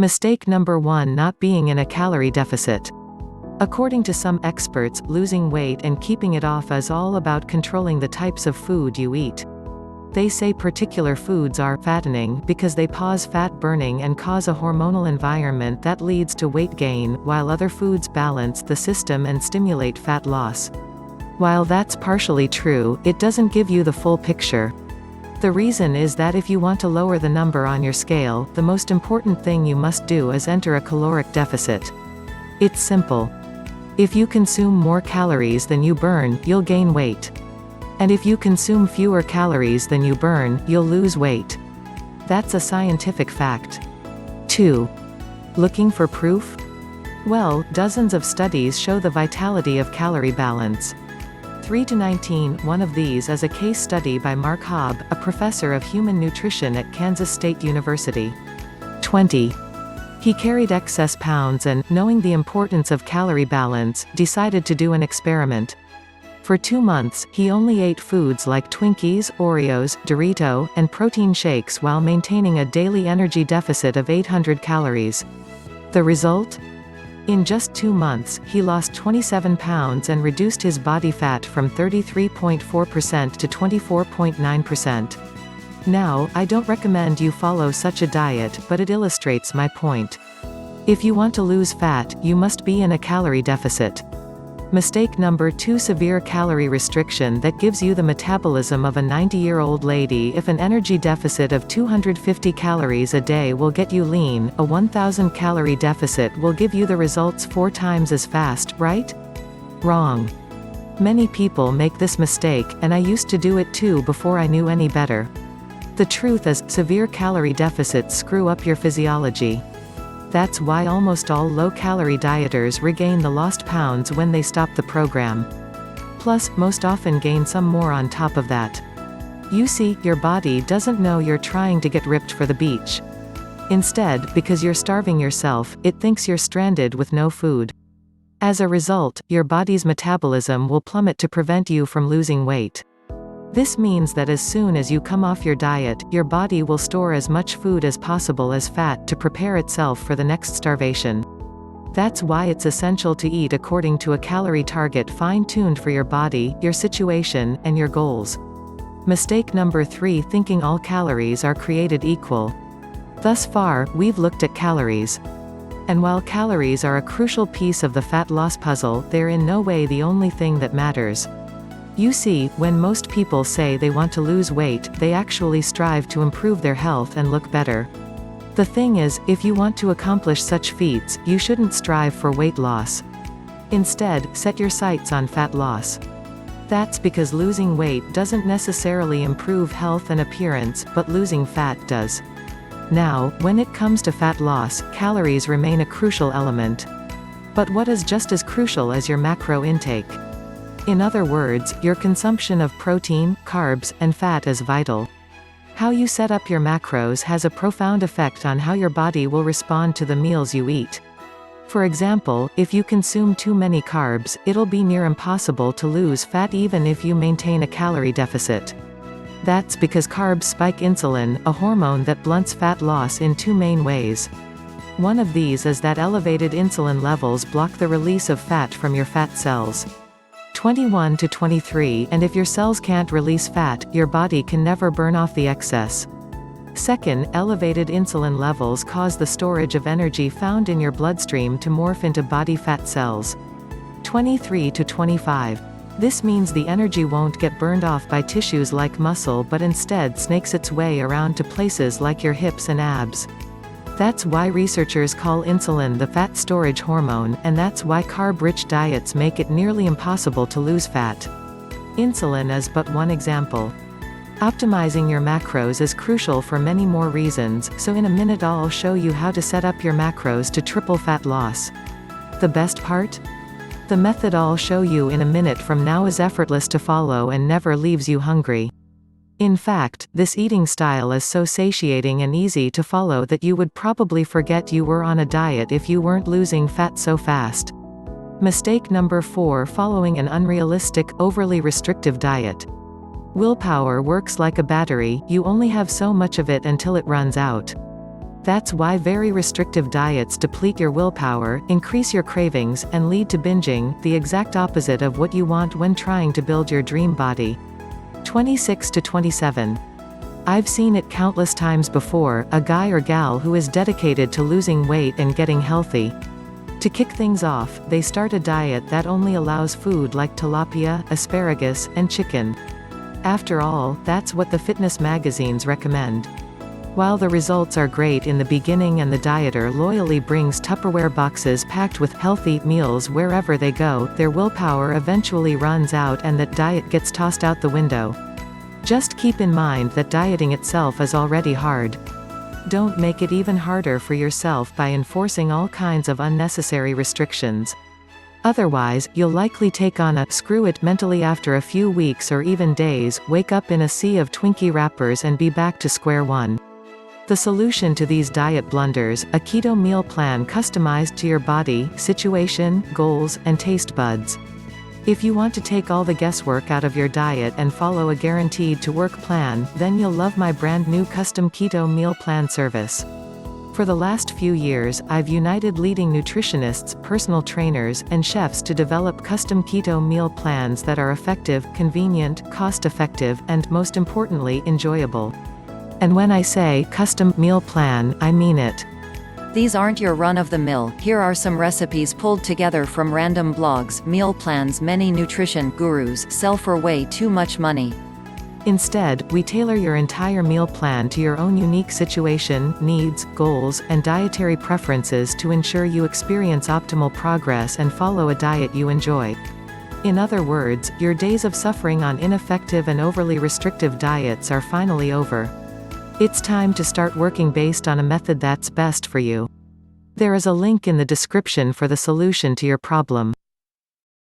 Mistake number 1: not being in a calorie deficit. According to some experts, losing weight and keeping it off is all about controlling the types of food you eat. They say particular foods are fattening because they pause fat burning and cause a hormonal environment that leads to weight gain, while other foods balance the system and stimulate fat loss. While that's partially true, it doesn't give you the full picture. The reason is that if you want to lower the number on your scale, the most important thing you must do is enter a caloric deficit. It's simple. If you consume more calories than you burn, you'll gain weight. And if you consume fewer calories than you burn, you'll lose weight. That's a scientific fact. 2. Looking for proof? Well, dozens of studies show the vitality of calorie balance. 3-19. One of these is a case study by Mark Hobb, a professor of human nutrition at Kansas State University. 20. He carried excess pounds and, knowing the importance of calorie balance, decided to do an experiment. For 2 months, he only ate foods like Twinkies, Oreos, Dorito, and protein shakes while maintaining a daily energy deficit of 800 calories. The result? In just 2 months, he lost 27 pounds and reduced his body fat from 33.4% to 24.9%. Now, I don't recommend you follow such a diet, but it illustrates my point. If you want to lose fat, you must be in a calorie deficit. Mistake number 2: severe calorie restriction that gives you the metabolism of a 90-year-old lady. If an energy deficit of 250 calories a day will get you lean, a 1,000 calorie deficit will give you the results 4 times as fast, right? Wrong. Many people make this mistake, and I used to do it too before I knew any better. The truth is, severe calorie deficits screw up your physiology. That's why almost all low-calorie dieters regain the lost pounds when they stop the program. Plus, most often gain some more on top of that. You see, your body doesn't know you're trying to get ripped for the beach. Instead, because you're starving yourself, it thinks you're stranded with no food. As a result, your body's metabolism will plummet to prevent you from losing weight. This means that as soon as you come off your diet, your body will store as much food as possible as fat to prepare itself for the next starvation. That's why it's essential to eat according to a calorie target fine-tuned for your body, your situation, and your goals. Mistake number 3: thinking all calories are created equal. Thus far, we've looked at calories. And while calories are a crucial piece of the fat loss puzzle, they're in no way the only thing that matters. You see, when most people say they want to lose weight, they actually strive to improve their health and look better. The thing is, if you want to accomplish such feats, you shouldn't strive for weight loss. Instead, set your sights on fat loss. That's because losing weight doesn't necessarily improve health and appearance, but losing fat does. Now, when it comes to fat loss, calories remain a crucial element. But what is just as crucial as your macro intake? In other words, your consumption of protein, carbs, and fat is vital. How you set up your macros has a profound effect on how your body will respond to the meals you eat. For example, if you consume too many carbs, it'll be near impossible to lose fat even if you maintain a calorie deficit. That's because carbs spike insulin, a hormone that blunts fat loss in 2 main ways. One of these is that elevated insulin levels block the release of fat from your fat cells. 21-23. And if your cells can't release fat, your body can never burn off the excess. Second, elevated insulin levels cause the storage of energy found in your bloodstream to morph into body fat cells. 23-25. This means the energy won't get burned off by tissues like muscle but instead snakes its way around to places like your hips and abs. That's why researchers call insulin the fat storage hormone, and that's why carb-rich diets make it nearly impossible to lose fat. Insulin is but one example. Optimizing your macros is crucial for many more reasons, so in a minute I'll show you how to set up your macros to triple fat loss. The best part? The method I'll show you in a minute from now is effortless to follow and never leaves you hungry. In fact, this eating style is so satiating and easy to follow that you would probably forget you were on a diet if you weren't losing fat so fast. Mistake number 4: following an unrealistic, overly restrictive diet. Willpower works like a battery, you only have so much of it until it runs out. That's why very restrictive diets deplete your willpower, increase your cravings, and lead to binging, the exact opposite of what you want when trying to build your dream body. 26 to 27. I've seen it countless times before, a guy or gal who is dedicated to losing weight and getting healthy. To kick things off, they start a diet that only allows food like tilapia, asparagus, and chicken. After all, that's what the fitness magazines recommend. While the results are great in the beginning and the dieter loyally brings Tupperware boxes packed with healthy meals wherever they go, their willpower eventually runs out and that diet gets tossed out the window. Just keep in mind that dieting itself is already hard. Don't make it even harder for yourself by enforcing all kinds of unnecessary restrictions. Otherwise, you'll likely take on a screw it mentally after a few weeks or even days, wake up in a sea of Twinkie wrappers and be back to square one. The solution to these diet blunders, a keto meal plan customized to your body, situation, goals, and taste buds. If you want to take all the guesswork out of your diet and follow a guaranteed to work plan, then you'll love my brand new custom keto meal plan service. For the last few years, I've united leading nutritionists, personal trainers, and chefs to develop custom keto meal plans that are effective, convenient, cost-effective, and, most importantly, enjoyable. And when I say custom meal plan, I mean it. These aren't your run-of-the-mill, here are some recipes pulled together from random blogs, meal plans many nutrition gurus sell for way too much money. Instead, we tailor your entire meal plan to your own unique situation, needs, goals, and dietary preferences to ensure you experience optimal progress and follow a diet you enjoy. In other words, your days of suffering on ineffective and overly restrictive diets are finally over. It's time to start working based on a method that's best for you. There is a link in the description for the solution to your problem.